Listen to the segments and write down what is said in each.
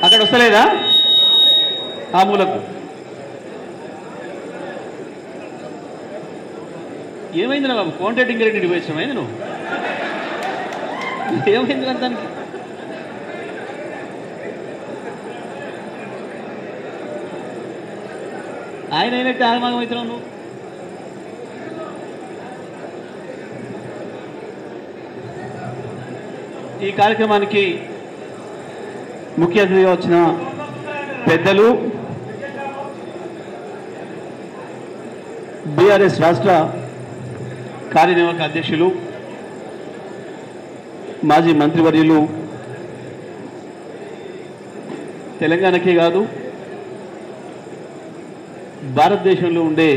అక్కడ వస్తలేదా ఆ మూలకు ఏమైంది నా బాబు కోంటెంట్ ఇంగ్రీడియంట్ పోయినామైంది నువ్వు ఏమైంది దానికి ఆయన అయినట్టు ఆగమాగం అవుతున్నావు నువ్వు ఈ కార్యక్రమానికి ముఖ్య అతిథిగా వచ్చిన పెద్దలు బీఆర్ఎస్ రాష్ట్ర కార్యనిర్వాహక అధ్యక్షులు మాజీ మంత్రివర్యులు తెలంగాణకే కాదు భారతదేశంలో ఉండే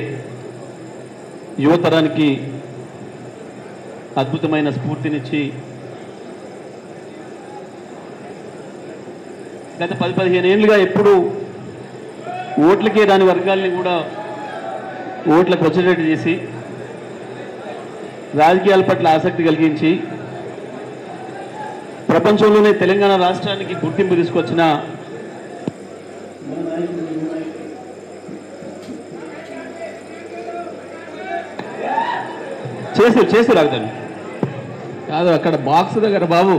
యువతరానికి అద్భుతమైన స్ఫూర్తినిచ్చి గత 10-15 ఏళ్ళుగా ఎప్పుడు ఓట్లకే రాని వర్గాల్ని కూడా ఓట్లకు వచ్చేటట్టు చేసి రాజకీయాల పట్ల ఆసక్తి కలిగించి ప్రపంచంలోనే తెలంగాణ రాష్ట్రానికి గుర్తింపు తీసుకొచ్చిన చేసి రాగదాన్ని కాదు అక్కడ బాక్స్ దగ్గర బాబు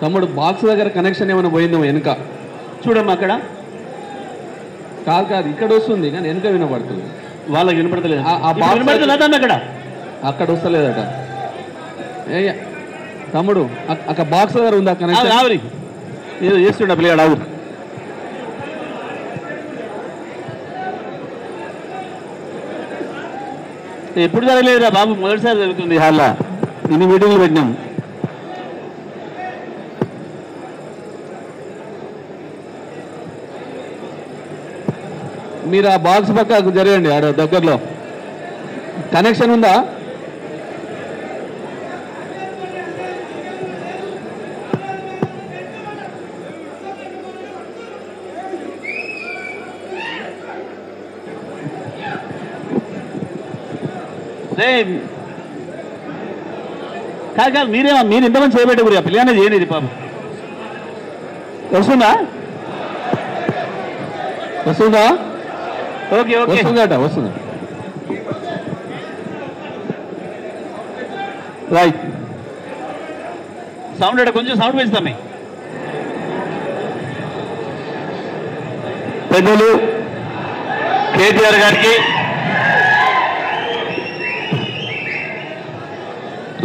తమ్ముడు బాక్స్ దగ్గర కనెక్షన్ ఏమైనా పోయిందేమో వెనుక చూడమ్మా అక్కడ కాదు ఇక్కడ వస్తుంది కానీ వెనుక వినపడుతుంది వాళ్ళకి వినపడతలేదు అక్కడ అక్కడ వస్తలేదట తమ్ముడు అక్కడ బాక్స్ దగ్గర ఉందా కనెక్షన్ ఆవిరి ఏదో చేస్తుండ పిల్లగాడు ఆవురు ఎప్పుడు జరగలేదురా బాబు మొదటిసారి జరుగుతుంది హాల్లో ఇన్ని మీటింగ్లు పెట్టినాం మీరు ఆ బాక్స్ పక్కకు జరగండి ఆడ దగ్గరలో కనెక్షన్ ఉందా కాదు మీరు ఇంతమంది చేయబెట్టే గురి పిల్లగానే చేయనిది పాపం వస్తుందా ఓకే వస్తుందట వస్తుంది రైట్ సౌండ్ అట కొంచెం సౌండ్ పెంచుతామే పెద్దలు కేటీఆర్ గారికి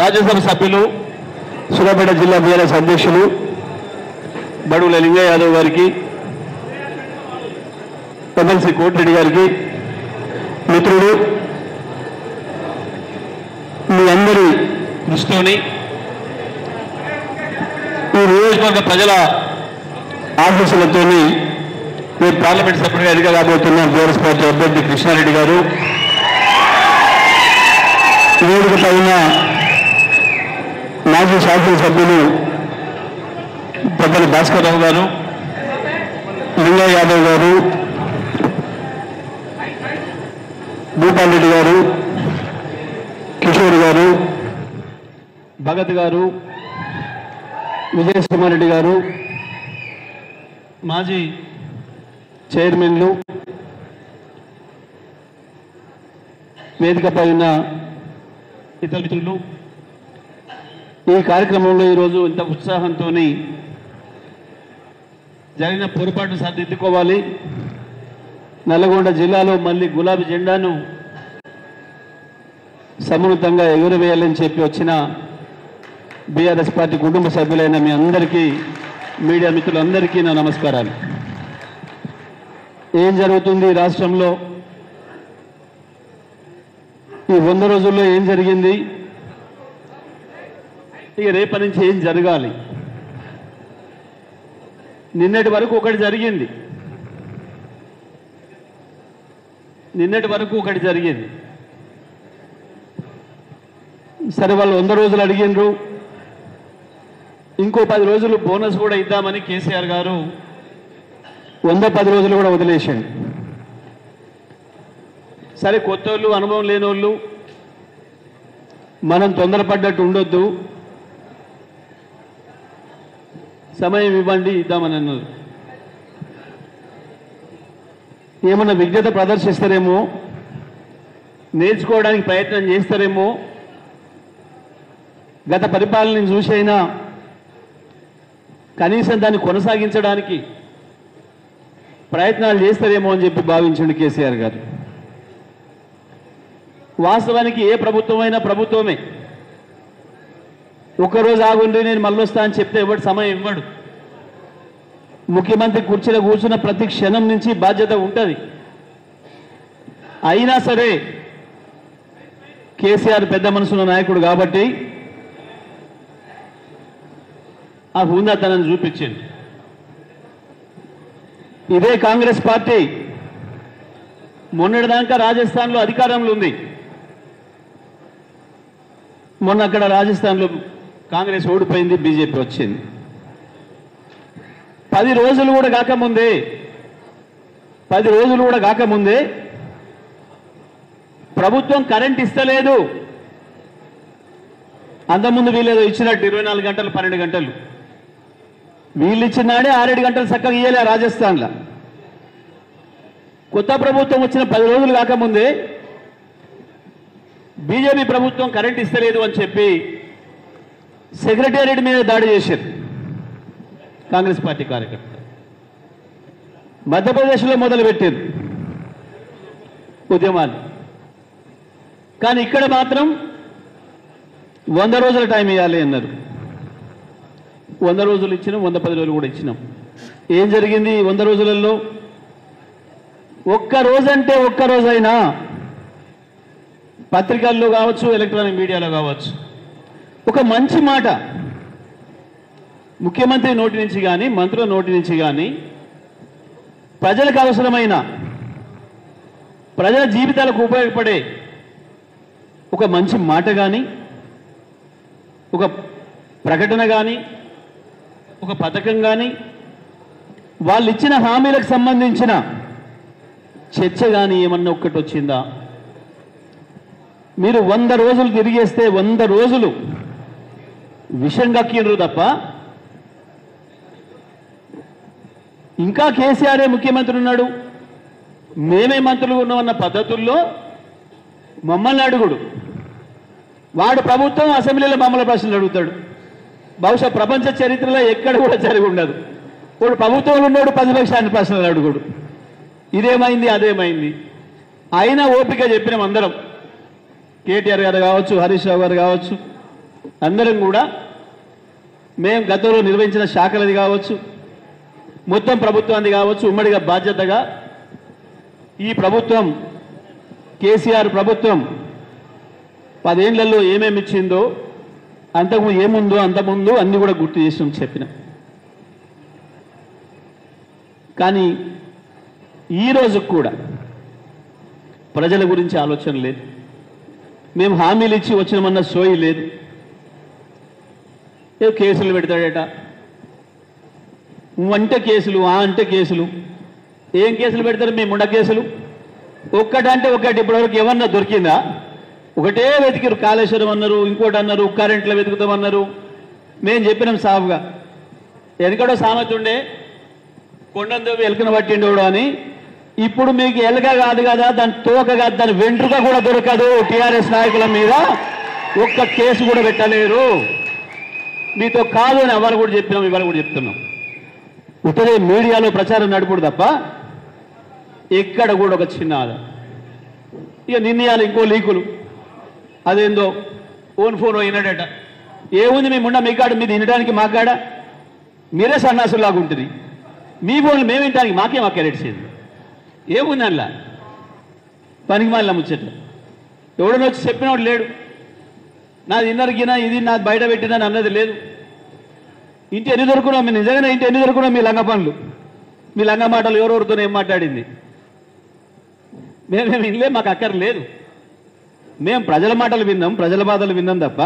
రాజ్యసభ సభ్యులు సూర్యాపేట జిల్లా బీఆర్ఎస్ అధ్యక్షులు బడుగుల లింగయ్య యాదవ్ గారికి ఎమ్మెల్సీ కోటిరెడ్డి గారికి మిత్రుడు మీ అందరి దృష్టిని ఈ నియోజకవర్గ ప్రజల ఆశీస్సులతో మీరు పార్లమెంట్ సభ్యుడిగా ఎన్నిక కాబోతున్న బీఆర్ఎస్ పార్టీ అభ్యర్థి కృష్ణారెడ్డి గారు వేదిక పైన మాజీ శాసనసభ్యులు పెద్దలు భాస్కర్ రావు గారు లింగయ్య యాదవ్ గారు భూపాల్ రెడ్డి గారు కిషోర్ గారు భగత్ గారు విజయ్ కుమార్ రెడ్డి గారు మాజీ చైర్మన్లు వేదికపై ఉన్న ఇతర మిత్రులు ఈ కార్యక్రమంలో ఈరోజు ఇంత ఉత్సాహంతో జరిగిన పొరపాటు సరిదిద్దుకోవాలి నల్గొండ జిల్లాలో మళ్ళీ గులాబీ జెండాను సమున్నతంగా ఎగురవేయాలని చెప్పి వచ్చిన బీఆర్ఎస్ పార్టీ కుటుంబ సభ్యులైన మీ అందరికీ మీడియా మిత్రులందరికీ నా నమస్కారాలు ఏం జరుగుతుంది రాష్ట్రంలో ఈ 100 రోజుల్లో ఏం జరిగింది ఇక రేపటి నుంచి ఏం జరగాలి నిన్నటి వరకు ఒకటి జరిగింది సరే వాళ్ళు 100 రోజులు అడిగినరు ఇంకో 10 రోజులు బోనస్ కూడా ఇద్దామని కేసీఆర్ గారు 110 రోజులు కూడా వదిలేశాడు సరే కొత్తోళ్ళు అనుభవం లేనోళ్ళు మనం తొందరపడ్డట్టు ఉండొద్దు సమయం ఇవ్వండి ఇద్దామని అన్నారు ఏమన్నా విజ్ఞత ప్రదర్శిస్తారేమో, నేర్చుకోవడానికి ప్రయత్నం చేస్తారేమో, గత పరిపాలనని చూసైనా కనీసం దాన్ని కొనసాగించడానికి ప్రయత్నాలు చేస్తారేమో అని చెప్పి భావించండి కేసీఆర్ గారు. వాస్తవానికి ఏ ప్రభుత్వమైనా ప్రభుత్వమే. ఒక్కరోజు ఆగుండి నేను మళ్ళొస్తా అని చెప్తే ఎవడు సమయం ఇవ్వడు. ముఖ్యమంత్రి కుర్చీలో కూర్చున్న ప్రతి క్షణం నుంచి బాధ్యత ఉంటుంది. అయినా సరే కేసీఆర్ పెద్ద మనసున్న నాయకుడు కాబట్టి ఆ హుందాతనాన్ని చూపించింది. ఇదే కాంగ్రెస్ పార్టీ మొన్నటిదాకా రాజస్థాన్లో అధికారంలో ఉంది. మొన్న అక్కడ రాజస్థాన్లో కాంగ్రెస్ ఓడిపోయింది, బీజేపీ వచ్చింది. 10 రోజులు కూడా కాకముందే ప్రభుత్వం కరెంట్ ఇస్తలేదు. అంతకుముందు వీళ్ళేదో ఇచ్చినట్టు 24 గంటలు 12 గంటలు వీళ్ళు ఇచ్చినాడే 6-7 గంటలు చక్కగా ఇయ్యలే రాజస్థాన్లో. కొత్త ప్రభుత్వం వచ్చిన 10 రోజులు కాకముందే బీజేపీ ప్రభుత్వం కరెంట్ ఇస్తలేదు అని చెప్పి సెక్రటేరియట్ మీద దాడి చేశారు కాంగ్రెస్ పార్టీ కార్యకర్తలు. మధ్యప్రదేశ్లో మొదలుపెట్టారు ఉద్యమాలు. కానీ ఇక్కడ మాత్రం 100 రోజుల టైం ఇవ్వాలి అన్నారు. 100 రోజులు ఇచ్చినాం, 110 రోజులు కూడా ఇచ్చినాం. ఏం జరిగింది 100 రోజులలో? ఒక్క రోజైనా పత్రికల్లో కావచ్చు, ఎలక్ట్రానిక్ మీడియాలో కావచ్చు, ఒక మంచి మాట ముఖ్యమంత్రి నోటి నుంచి కానీ, మంత్రుల నోటి నుంచి కానీ, ప్రజలకు అవసరమైన, ప్రజల జీవితాలకు ఉపయోగపడే ఒక మంచి మాట కానీ, ఒక ప్రకటన కానీ, ఒక పథకం కానీ, వాళ్ళు ఇచ్చిన హామీలకు సంబంధించిన చర్చ కానీ ఏమన్నా ఒక్కటి వచ్చిందా? మీరు 100 రోజులు తిరిగేస్తే 100 రోజులు విషం కక్కిండ్రు తప్ప ఇంకా కేసీఆరే ముఖ్యమంత్రి ఉన్నాడు, మేమే మంత్రులు ఉన్నామన్న పద్ధతుల్లో మమ్మల్ని అడుగుడు. వాడు ప్రభుత్వం అసెంబ్లీలో మమ్మల్ని ప్రశ్నలు అడుగుతాడు. బహుశా ప్రపంచ చరిత్రలో ఎక్కడ కూడా జరిగి ఉండదు. వాడు ప్రభుత్వంలో ఉన్నాడు, ప్రతిపక్షాన్ని ప్రశ్నలు అడుగుడు. ఇదేమైంది అదేమైంది. అయినా ఓపిక చెప్పినాం అందరం. కేటీఆర్ గారు కావచ్చు, హరీష్ రావు గారు కావచ్చు, అందరం కూడా మేము గతంలో నిర్వహించిన శాఖలది కావచ్చు, మొత్తం ప్రభుత్వాన్ని కావచ్చు, ఉమ్మడిగా బాధ్యతగా ఈ ప్రభుత్వం, కేసీఆర్ ప్రభుత్వం 10 ఏళ్లలో ఏమేమి ఇచ్చిందో, అంతకుముందు ఏముందో అంతకుముందు అన్ని కూడా గుర్తు చేసి చెప్పిన. కానీ ఈ రోజు కూడా ప్రజల గురించి ఆలోచన లేదు. మేము హామీలు ఇచ్చి వచ్చినామన్న సోయి లేదు. ఏ కేసులు పెడతాడట, అంటే కేసులు, అంటే కేసులు. ఏం కేసులు పెడతారు? మీ ముండ కేసులు ఒక్కటంటే ఒకటి. ఇప్పటివరకు ఏమన్నా దొరికిందా? ఒకటే వెతికిరు. కాళేశ్వరం అన్నారు, ఇంకోటి అన్నారు, కరెంట్లో వెతుకుతామన్నారు. మేము చెప్పినాం సాఫ్గా. ఎనకడో సామెత ఉండే, కొండంతో ఎలుకను పట్టిండోడు అని. ఇప్పుడు మీకు ఎలుక కాదు కదా, దాని తోక కాదు, దాని వెంట్రుక కూడా దొరకదు. టీఆర్ఎస్ నాయకుల మీద ఒక్క కేసు కూడా పెట్టలేరు. మీతో కాదు అని ఎవరు కూడా చెప్పినాం, ఇవాళ కూడా చెప్తున్నాం. ఉత్తరే మీడియాలో ప్రచారం నడుపుడు తప్ప ఎక్కడ కూడా ఒక చిన్న ఆధారం. ఇక నిర్ణయాలు ఇంకో లీకులు, అదేందో ఓన్ ఫోన్ వినడట. ఏముంది మీ ముండ మీ కాడ, మీది వినడానికి మా కాడ మీరే సన్నాసులాగా ఉంటుంది. మీ ఫోన్లు మేము వినడానికి మాకేం అక్కడేసేది ఏముంది అలా పనికి మాలిన ముచ్చట. ఎవడని వచ్చి చెప్పినవాడు లేడు. నాది ఇన్నరికినా, ఇది నాది బయట పెట్టినా అన్నది లేదు. ఇంటి ఎన్ని దొరుకున్నాం, మీరు నిజంగానే ఇంటి ఎన్ని దొరుకున్నాం? మీ లంగ పనులు, మీ లంగ మాటలు ఎవరెవరితో ఏం మాట్లాడింది మేమేమి వినలే, మాకు అక్కర లేదు. మేము ప్రజల మాటలు విన్నాం, ప్రజల బాధలు విన్నాం తప్ప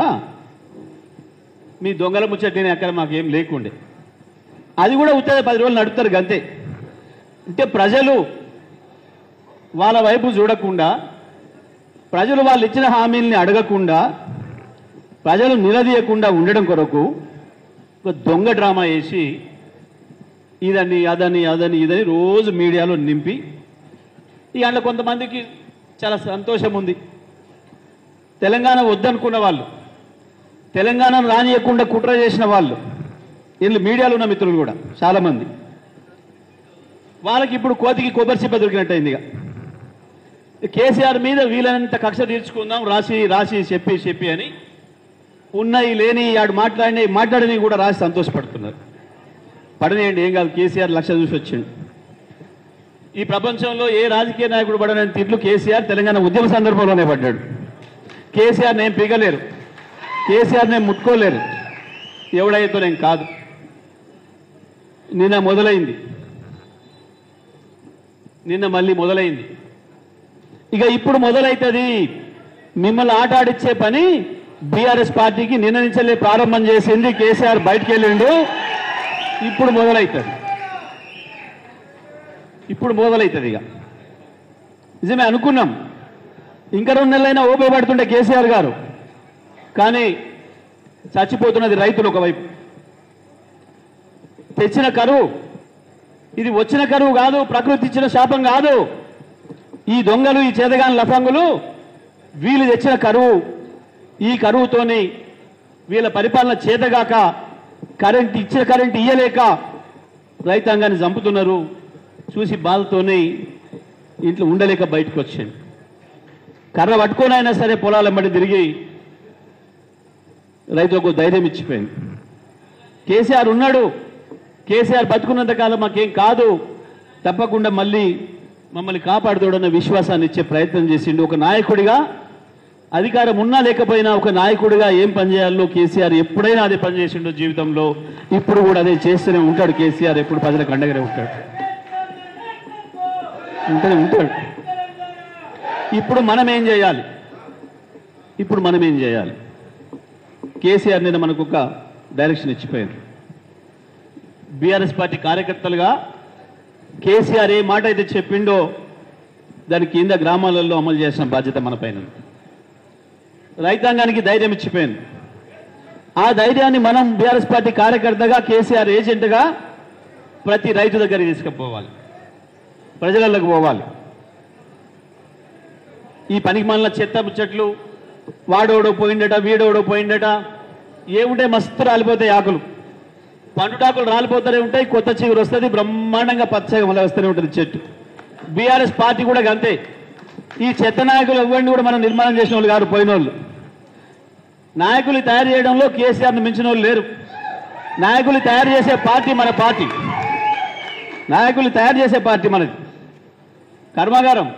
మీ దొంగల ముచ్చట్లేని అక్కడ మాకేం లేకుండే. అది కూడా ఉత్తర 10 రోజులు నడుపుతారు గంతే. అంటే ప్రజలు వాళ్ళ వైపు చూడకుండా, ప్రజలు వాళ్ళు ఇచ్చిన హామీల్ని అడగకుండా, ప్రజలు నిలదీయకుండా ఉండడం కొరకు ఒక దొంగ డ్రామా వేసి ఇదని అదని అదని ఇదని రోజు మీడియాలో నింపి అందులో కొంతమందికి చాలా సంతోషం ఉంది. తెలంగాణ వద్దనుకున్న వాళ్ళు, తెలంగాణను రానియకుండా కుట్ర చేసిన వాళ్ళు, వీళ్ళు మీడియాలో ఉన్న మిత్రులు కూడా చాలామంది, వాళ్ళకి ఇప్పుడు కోతికి కొబ్బరి చిప్ప దొరికినట్టయింది. ఇక కేసీఆర్ మీద వీలైనంత కక్ష తీర్చుకుందాం, రాసి చెప్పి అని ఉన్నాయి లేని ఆడు మాట్లాడినవి కూడా రాసి సంతోషపడుతున్నారు. పడనేయండి, ఏం కాదు, కేసీఆర్ లక్ష చూసి వచ్చిండు. ఈ ప్రపంచంలో ఏ రాజకీయ నాయకుడు పడని తిట్లు కేసీఆర్ తెలంగాణ ఉద్యమ సందర్భంలోనే పడ్డాడు. కేసీఆర్ నేను పీగలేరు, కేసీఆర్ నేను ముట్టుకోలేరు, ఎవడైతే నేను కాదు. నిన్న మళ్ళీ మొదలైంది. ఇక ఇప్పుడు మొదలవుతుంది. మిమ్మల్ని ఆట ఆడిచ్చే పని బీఆర్ఎస్ పార్టీకి నిన్న నుంచే ప్రారంభం చేసింది. కేసీఆర్ బయటికి వెళ్ళిండు. ఇప్పుడు మొదలవుతుంది. ఇక నిజమే అనుకున్నాం, ఇంకా 2 నెలలైనా ఓపే పడుతుండే కేసీఆర్ గారు. కానీ చచ్చిపోతున్నది రైతులు ఒకవైపు. తెచ్చిన కరువు ఇది వచ్చిన కరువు కాదు, ప్రకృతి ఇచ్చిన శాపం కాదు. ఈ దొంగలు, ఈ చేతగాని లఫంగులు వీళ్ళు తెచ్చిన కరువు. ఈ కరువుతోని వీళ్ళ పరిపాలన చేతగాక ఇచ్చిన కరెంట్ ఇయ్యలేక రైతాంగాన్ని చంపుతున్నారు. చూసి బాధతోనే ఇంట్లో ఉండలేక బయటకు వచ్చాను. కర్ర పట్టుకోనైనా సరే పొలాలెంబడి తిరిగి రైతులకు ధైర్యం ఇచ్చిపోయింది. కేసీఆర్ ఉన్నాడు, కేసీఆర్ బతుకున్నంత కాలం మాకేం కాదు, తప్పకుండా మళ్ళీ మమ్మల్ని కాపాడుతాడన్న విశ్వాసాన్ని ఇచ్చే ప్రయత్నం చేసిండు. ఒక నాయకుడిగా, అధికారం ఉన్నా లేకపోయినా ఒక నాయకుడిగా ఏం పనిచేయాలో కేసీఆర్ ఎప్పుడైనా అదే పనిచేసిండో జీవితంలో. ఇప్పుడు కూడా అదే చేస్తూనే ఉంటాడు కేసీఆర్. ఎప్పుడు ప్రజలకు అండగానే ఉంటాడు. ఇప్పుడు మనం ఏం చేయాలి? కేసీఆర్ నిన్న మనకు ఒక డైరెక్షన్ ఇచ్చిపోయారు. బీఆర్ఎస్ పార్టీ కార్యకర్తలుగా కేసీఆర్ ఏ మాట అయితే చెప్పిండో దాని కింద గ్రామాలలో అమలు చేసిన బాధ్యత మన పైన. రైతాంగానికి ధైర్యం ఇచ్చిపోయింది. ఆ ధైర్యాన్ని మనం బీఆర్ఎస్ పార్టీ కార్యకర్తగా, కేసీఆర్ ఏజెంట్గా ప్రతి రైతు దగ్గరికి తీసుకుపోవాలి, ప్రజలకు పోవాలి. ఈ పనికి మళ్ళీ చెత్త ముచ్చట్లు, వాడోడో పోయిండట, వీడోడో పోయిండట, ఏముంటే మస్తు రాలిపోతాయి ఆకులు, పండుటాకులు రాలిపోతూనే ఉంటాయి. కొత్త చిగురు వస్తుంది, బ్రహ్మాండంగా పచ్చగా మళ్ళీ వస్తూనే ఉంటుంది చెట్టు. బీఆర్ఎస్ పార్టీ కూడా అంతే. ఈ చెత్త నాయకులు ఎవరిని కూడా మనం నిర్మాణం చేసిన వాళ్ళు కాదు, పోయిన వాళ్ళు. నాయకులు తయారు చేయడంలో కేసీఆర్ను మించిన వాళ్ళు లేరు. నాయకులు తయారు చేసే పార్టీ మన పార్టీ, నాయకులు తయారు చేసే పార్టీ మనది. కర్మాగారం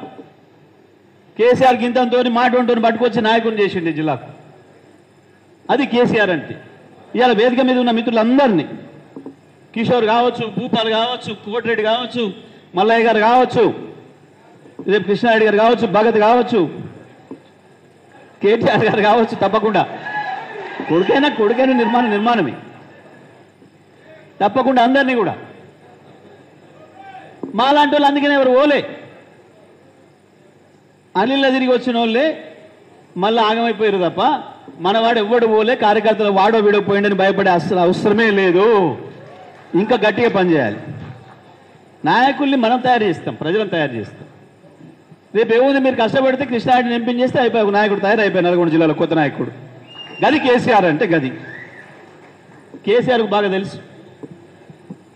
కేసీఆర్ గింతంతో మాట ఉంటుని పట్టుకొచ్చి నాయకుని చేసిండి జిల్లాకు. అది కేసీఆర్ అంటే. ఇవాళ వేదిక మీద ఉన్న మిత్రులందరినీ, కిషోర్ కావచ్చు, భూపాల్ కావచ్చు, కోటిరెడ్డి కావచ్చు, మల్లయ్య గారు కావచ్చు, రేపు కృష్ణారెడ్డి గారు కావచ్చు, భగత్ కావచ్చు, కేటీఆర్ గారు కావచ్చు, తప్పకుండా కొడుకైనా నిర్మాణమే తప్పకుండా అందరినీ కూడా. మాలాంటి వాళ్ళు అందుకనే ఎవరు ఓలే, అనిల్ తిరిగి వచ్చిన వాళ్ళే మళ్ళీ ఆగమైపోయారు తప్ప మనవాడు ఎవ్వడు పోలే. కార్యకర్తలు వాడో వీడో పోయిండని భయపడే అవసరమే లేదు. ఇంకా గట్టిగా పనిచేయాలి. నాయకుల్ని మనం తయారు చేస్తాం, ప్రజలను తయారు చేస్తాం. రేపు ఏముంది, మీరు కష్టపడితే కృష్ణారెడ్డిని ఎంపించేస్తే అయిపోయి నాయకుడు తయారైపోయి నల్గొండ జిల్లాలో కొత్త నాయకుడు. గది కేసీఆర్ అంటే గది. కేసీఆర్కు బాగా తెలుసు.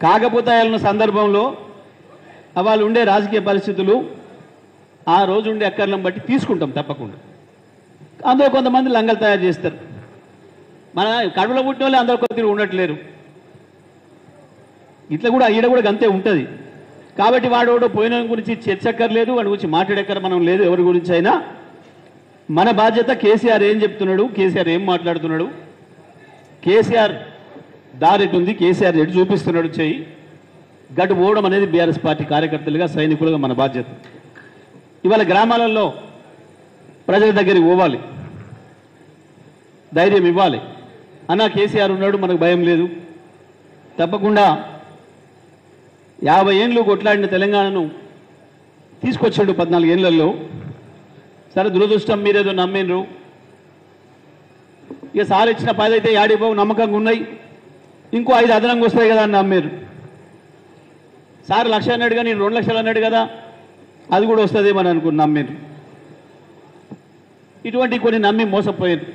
కాకపోతే ఆయన సందర్భంలో వాళ్ళు ఉండే రాజకీయ పరిస్థితులు, ఆ రోజు ఉండే అక్కర్లను బట్టి తీసుకుంటాం తప్పకుండా. అందులో కొంతమంది లంగలు తయారు చేస్తారు. మన కడుపులో పుట్టిన వాళ్ళు అందరూ కొద్దిగా ఉండట్లేరు. ఇట్లా కూడా ఈడ కూడా అంతే ఉంటుంది. కాబట్టి వాడు పోయిన గురించి చర్చక్కర్లేదు, వాడి గురించి మాట్లాడక్కర మనం లేదు. ఎవరి గురించి అయినా మన బాధ్యత కేసీఆర్ ఏం చెప్తున్నాడు, కేసీఆర్ ఏం మాట్లాడుతున్నాడు, కేసీఆర్ దారి ఎటు ఉంది, కేసీఆర్ ఎటు చూపిస్తున్నాడు చెయ్యి గట్టు పోవడం అనేది బీఆర్ఎస్ పార్టీ కార్యకర్తలుగా, సైనికులుగా మన బాధ్యత. ఇవాళ గ్రామాలలో ప్రజల దగ్గరికి పోవాలి, ధైర్యం ఇవ్వాలి. అన్న కేసీఆర్ ఉన్నాడు, మనకు భయం లేదు. తప్పకుండా 50 ఏళ్ళు కొట్లాడిన తెలంగాణను తీసుకొచ్చాడు 14 ఏళ్లలో. సరే దురదృష్టం, మీరేదో నమ్మినరు. ఇక సార్ ఇచ్చిన 10 అయితే యాడిపోవు, నమ్మకంగా ఉన్నాయి, ఇంకో 5 అదనంగా వస్తాయి కదా అని నమ్మారు. సార్ 1,00,000 అన్నాడు కానీ 2 లక్షలు అన్నాడు కదా, అది కూడా వస్తుందేమని అనుకున్నాం మీరు. ఇటువంటి కొన్ని నమ్మి మోసపోయారు.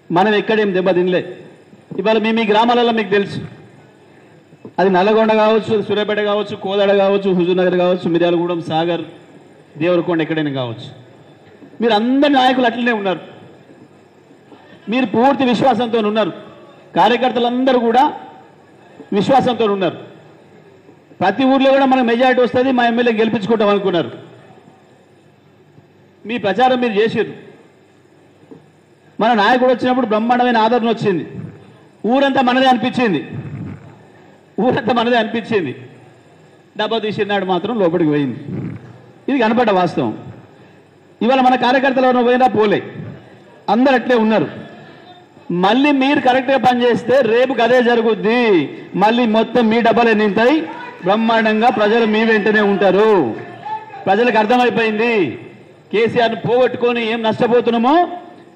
మనం ఎక్కడేం దెబ్బతినలే. ఇవాళ మీ గ్రామాలలో మీకు తెలుసు, అది నల్లగొండ కావచ్చు, సూర్యాపేట కావచ్చు, కోదాడ కావచ్చు, హుజూర్నగర్ కావచ్చు, మిర్యాలగూడెం, సాగర్, దేవరకొండ, ఎక్కడైనా కావచ్చు. మీరు అందరి నాయకులు అట్లనే ఉన్నారు. మీరు పూర్తి విశ్వాసంతో ఉన్నారు. కార్యకర్తలందరూ కూడా విశ్వాసంతో ఉన్నారు. ప్రతి ఊర్లో కూడా మనకు మెజారిటీ వస్తుంది, మా ఎమ్మెల్యే గెలిపించుకుంటాం అనుకున్నారు. మీ ప్రచారం మీరు చేసారు. మన నాయకుడు వచ్చినప్పుడు బ్రహ్మాండమైన ఆదరణ వచ్చింది. ఊరంతా మనదే అనిపించింది. డబ్బా తీసినాడు మాత్రం లోపలికి పోయింది. ఇది కనపడ్డ వాస్తవం. ఇవాళ మన కార్యకర్తలు ఎవరైనా పోయినా పోలే, అందరు అట్లే ఉన్నారు. మళ్ళీ మీరు కరెక్ట్గా పనిచేస్తే రేపు అదే జరుగుద్ది. మళ్ళీ మొత్తం మీ డబ్బాలే నింటాయి, బ్రహ్మాండంగా ప్రజలు మీ వెంటనే ఉంటారు. ప్రజలకు అర్థమైపోయింది కేసీఆర్ను పోగొట్టుకొని ఏం నష్టపోతున్నామో.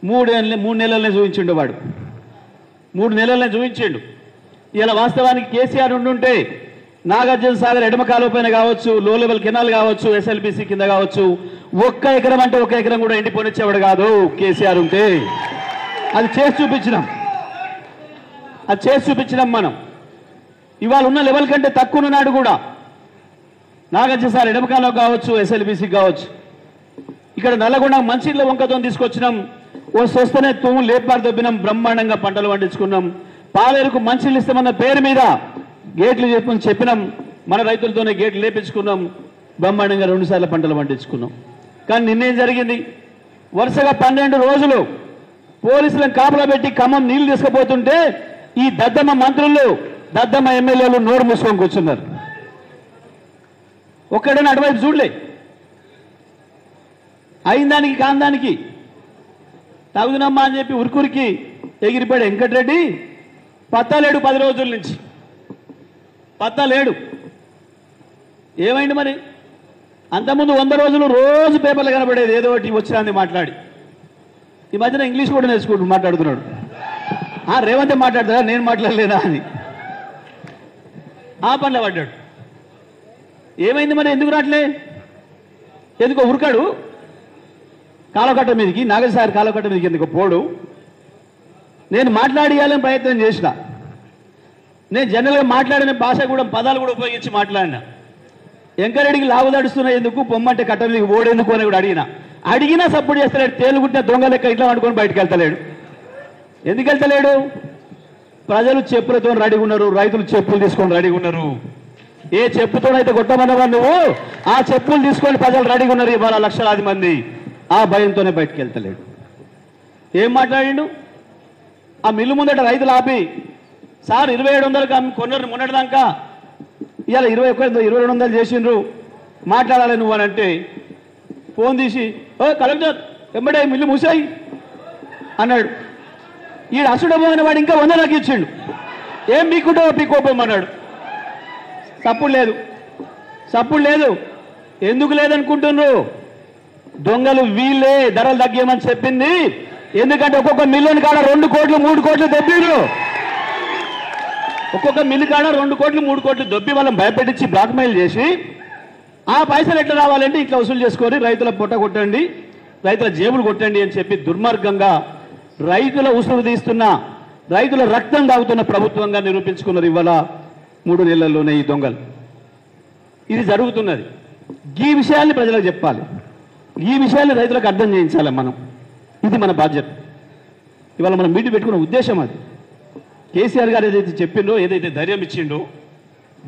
3 నెలలనే చూపించిండు వాడు. 3 నెలలనే చూపించిండు. ఇలా వాస్తవానికి కేసీఆర్ ఉండుంటే నాగార్జున సాగర్ ఎడమ కాలువ పైన కావచ్చు, లో లెవెల్ కెనాల్ కావచ్చు, ఎస్ఎల్బిసి కింద కావచ్చు, 1 ఎకరం అంటే 1 ఎకరం కూడా ఎండిపోనిచ్చేవాడు కాదు. కేసీఆర్ ఉంటే అది చేసి చూపించినాం మనం. ఇవాళ ఉన్న లెవెల్ కంటే తక్కువ ఉన్నాడు కూడా. నాగార్జున సాగర్ ఎడమ కాలువ కావచ్చు, ఎస్ఎల్బిసి కావచ్చు. ఇక్కడ నల్లగొండ మంచిళ్ళ వంకతో తీసుకొచ్చినాం. వస్తేనే తూము లేపారు దొబ్బినాం, బ్రహ్మాండంగా పంటలు పండించుకున్నాం. పాలేరుకు మంచిళ్ళు ఇస్తామన్న పేరు మీద గేట్లు చెప్పినాం. మన రైతులతోనే గేట్లు లేపించుకున్నాం. బ్రహ్మాండంగా 2 సార్లు పంటలు పండించుకున్నాం. కానీ నిన్నేం జరిగింది? వరుసగా 12 రోజులు పోలీసులను కాపలా పెట్టి ఖమ్మం నీళ్లు తీసుకుపోతుంటే ఈ దద్దమ్మ మంత్రులు, దద్దమ్మ ఎమ్మెల్యేలు నోరు మూసుకొని కూర్చున్నారు. ఒక్కడైనా అటువైపు చూడలే. అయిందానికి కాందానికి తగుదనమ్మా అని చెప్పి ఉరుకురికి ఎగిరిపోయాడు వెంకటరెడ్డి. పత్తా లేడు. 10 రోజుల నుంచి పత్తా లేడు. ఏమైంది మరి? అంతకుముందు 100 రోజులు రోజు పేపర్లు కనబడేది, ఏదో ఒకటి వచ్చింది మాట్లాడి. ఈ మధ్యన ఇంగ్లీష్ కూడా మాట్లాడుతున్నాడు. రేవంత్ మాట్లాడతారా, నేను మాట్లాడలేనా అని ఆ పనిలో పడ్డాడు. ఏమైంది మరి? ఎందుకు రావట్లే? ఎందుకో ఉరకాడు కాలకట్ట మీదకి, నాగసారి కాలకట్ట మీదకి ఎందుకో పోడు. నేను మాట్లాడియాలని ప్రయత్నం చేసిన. నేను జనరల్గా మాట్లాడిన భాష కూడా, పదాలు కూడా ఉపయోగించి మాట్లాడినా. వెంకరెడ్డికి లాగుదాడుస్తున్నా ఎందుకు, పొమ్మంటే కట్ట మీదకి ఓడేందుకు అని కూడా అడిగినా సపోర్ట్ చేస్తలేడు. తేలుగుట్టిన దొంగ లెక్క ఇంట్లో అనుకొని బయటకు వెళ్తలేడు. ఎందుకు వెళ్తలేడు? ప్రజలు చెప్పులతో రెడీగా ఉన్నారు, రైతులు చెప్పులు తీసుకొని రెడీగా ఉన్నారు. ఏ చెప్పుతోనైతే కొట్టమన్నవా నువ్వు, ఆ చెప్పులు తీసుకొని ప్రజలు రెడీగా ఉన్నారు. ఇవాళ లక్షలాది మంది. ఆ భయంతోనే బయటకు వెళ్తలేడు. ఏం మాట్లాడిండు? ఆ మిల్లు ముందట రైతులు ఆపి, సార్ 2700 కొన్నారు మొన్నటిదాకా, ఇవాళ 2200 చేసిండ్రు, మాట్లాడాలి నువ్వు అని అంటే ఫోన్ తీసి, ఓ కలెక్టర్ ఎంబడే మిల్లు మూసాయి అన్నాడు. ఈడు అసుడబోయిన వాడు ఇంకా 100 నాకు ఇచ్చిండు. ఏం మీకుంటావో పీకోపోమన్నాడు. సప్పుడు లేదు. ఎందుకు లేదనుకుంటున్నారు? దొంగలు వీళ్ళే ధరలు తగ్గమని చెప్పింది. ఎందుకంటే ఒక్కొక్క మిల్లుని కాడ 2 కోట్లు 3 కోట్లు దొబ్బిరు. ఒక్కొక్క మిల్లు కాడ 2 కోట్లు 3 కోట్లు దొబ్బి వాళ్ళని భయపెట్టించి బ్లాక్మెయిల్ చేసి, ఆ పైసలు ఎట్లా రావాలంటే ఇట్లా వసూలు చేసుకొని రైతుల పొట్ట కొట్టండి, రైతుల జేబులు కొట్టండి అని చెప్పి దుర్మార్గంగా రైతుల ఉసురు తీస్తున్న, రైతుల రక్తం తాగుతున్న ప్రభుత్వంగా నిరూపించుకున్నారు ఇవాళ 3 నెలల్లోనే ఈ దొంగలు. ఇది జరుగుతున్నది. ఈ విషయాల్ని ప్రజలకు చెప్పాలి. ఈ విషయాన్ని రైతులకు అర్థం చేయించాలి మనం. ఇది మన బాధ్యత. ఇవాళ మనం మీటింగ్ పెట్టుకున్న ఉద్దేశం అది. కేసీఆర్ గారు ఏదైతే చెప్పిండో, ఏదైతే ధైర్యం ఇచ్చిండో,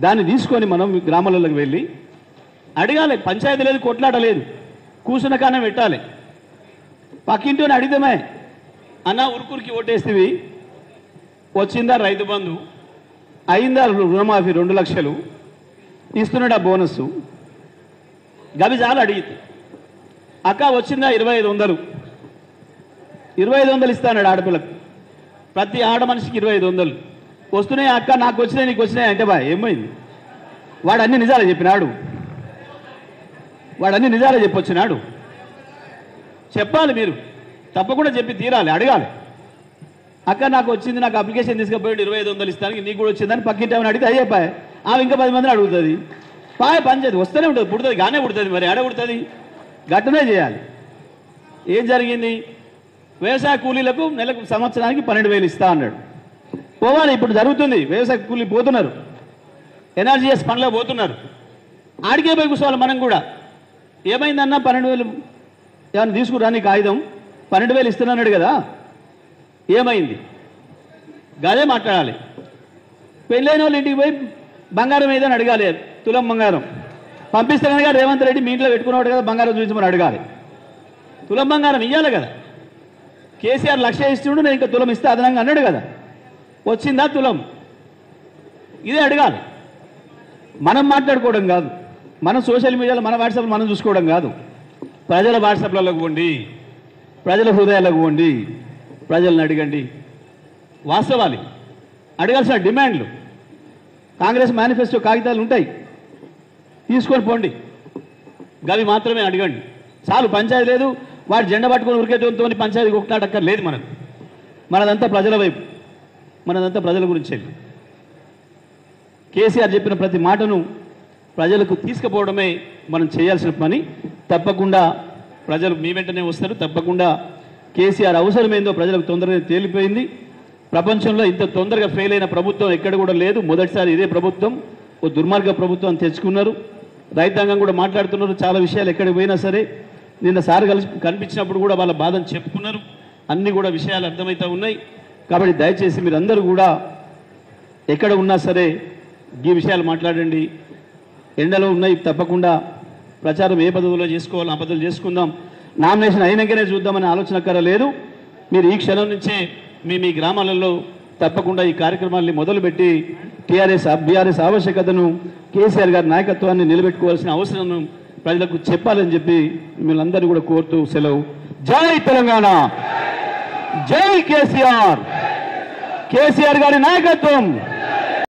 దాన్ని తీసుకొని మనం గ్రామాలలోకి వెళ్ళి అడగాలి. పంచాయతీ లేదు, కొట్లాట లేదు, కూర్చున్న కారణం పెట్టాలి. పక్కింటిని అడిగితేమే, అన్న ఉరుకురికి ఓటేస్తేవి, వచ్చిందా రైతు బంధు, అయిందా రుణమాఫీ 2 లక్షలు, ఇస్తున్నాడా బోనస్, గవి చాలు అడిగితే. అక్క వచ్చిందా 2500, 2500 ఇస్తాడు ఆడపిల్లకు. ప్రతి ఆడ మనిషికి 2500 వస్తున్నాయి. అక్క నాకు వచ్చినాయి, నీకు వచ్చినాయి అంటే బా ఏమైంది? వాడు అన్ని నిజాలే చెప్పినాడు. చెప్పొచ్చినాడు. చెప్పాలి, మీరు తప్పకుండా చెప్పి తీరాలి, అడగాలి. అక్క నాకు వచ్చింది, నాకు అప్లికేషన్ తీసుకుపోయాడు, 2500 ఇస్తానికి, నీకు కూడా వచ్చిందని పక్కింటి ఏమైనా అడిగితే అయ్యప్ప ఆమె ఇంకా 10 మందిని అడుగుతుంది. పంచాయతీ వస్తూనే ఉంటుంది, పుడుతుంది, గానే పుడుతుంది, మరి ఆడ పుడుతుంది, గట్టనే చేయాలి. ఏం జరిగింది? వ్యవసాయ కూలీలకు నెలకు సంవత్సరానికి 12,000 ఇస్తా అన్నాడు. పోవాలి, ఇప్పుడు జరుగుతుంది. వ్యవసాయ కూలీ పోతున్నారు, ఎన్ఆర్జీఎస్ పనిలో పోతున్నారు, ఆడికే పోయి కూర్చోవాలి. మనం కూడా ఏమైందన్నా 12,000 ఏమన్నా తీసుకురా నీ కాగితం, 12,000 ఇస్తున్నాడు కదా, ఏమైంది? గదే మాట్లాడాలి. పెళ్ళైన వాళ్ళు ఇంటికి పోయి బంగారం ఏదని అడగాలి, తులం బంగారం పంపిస్తానని కదా రేవంత్ రెడ్డి, మీ ఇంట్లో పెట్టుకున్నాడు కదా బంగారం చూపించమని అడగాలి. తులం బంగారం ఇవ్వాలి కదా. కేసీఆర్ 1,00,000 ఇస్తుండు, నేను ఇంకా తులం ఇస్తే అదనంగా అన్నాడు కదా, వచ్చిందా తులం? ఇదే అడగాలి. మనం మాట్లాడుకోవడం కాదు, మనం సోషల్ మీడియాలో మన వాట్సాప్లో మనం చూసుకోవడం కాదు. ప్రజల వాట్సాప్లలో పోండి, ప్రజల హృదయాలకు పోండి, ప్రజలను అడగండి. వాస్తవాలు అడగాల్సిన డిమాండ్లు, కాంగ్రెస్ మేనిఫెస్టో కాగితాలు ఉంటాయి, తీసుకొని పోండి, గవి మాత్రమే అడగండి. చాలు. పంచాయతీ లేదు, వాడు జెండా పట్టుకొని ఉరికేతో పంచాయతీ కొట్లాడక్కర్ లేదు. మనదంతా ప్రజల వైపు, మనదంతా ప్రజల గురించి. కేసీఆర్ చెప్పిన ప్రతి మాటను ప్రజలకు తీసుకుపోవడమే మనం చేయాల్సిన పని. తప్పకుండా ప్రజలు మీ వెంటనే వస్తారు. తప్పకుండా కేసీఆర్ అవసరం ఏందో ప్రజలకు తొందరగా తేలిపోయింది. ప్రపంచంలో ఇంత తొందరగా ఫెయిల్ అయిన ప్రభుత్వం ఎక్కడ కూడా లేదు. మొదటిసారి ఇదే ప్రభుత్వం ఓ దుర్మార్గ ప్రభుత్వం తెచ్చుకున్నారు. రైతాంగం కూడా మాట్లాడుతున్నారు చాలా విషయాలు. ఎక్కడికి పోయినా సరే, నిన్న సార్ కనిపించినప్పుడు కూడా వాళ్ళ బాధను చెప్పుకున్నారు. అన్ని కూడా విషయాలు అర్థమవుతూ ఉన్నాయి. కాబట్టి దయచేసి మీరందరూ కూడా ఎక్కడ ఉన్నా సరే ఈ విషయాలు మాట్లాడండి. ఎండలో ఉన్నాయి, తప్పకుండా ప్రచారం ఏ పదవులో చేసుకోవాలో ఆ పదవులు చేసుకుందాం. నామినేషన్ అయినాకనే చూద్దామనే ఆలోచన లేదు. మీరు ఈ క్షణం నుంచే మీ గ్రామాలలో తప్పకుండా ఈ కార్యక్రమాన్ని మొదలుపెట్టి బీఆర్ఎస్ ఆవశ్యకతను, కేసీఆర్ గారి నాయకత్వాన్ని నిలబెట్టుకోవాల్సిన అవసరం ప్రజలకు చెప్పాలని చెప్పి మిమ్మల్ని కూడా కోరుతూ సెలవు. జై తెలంగాణ, జై కేసీఆర్, కేసీఆర్ గారి నాయకత్వం.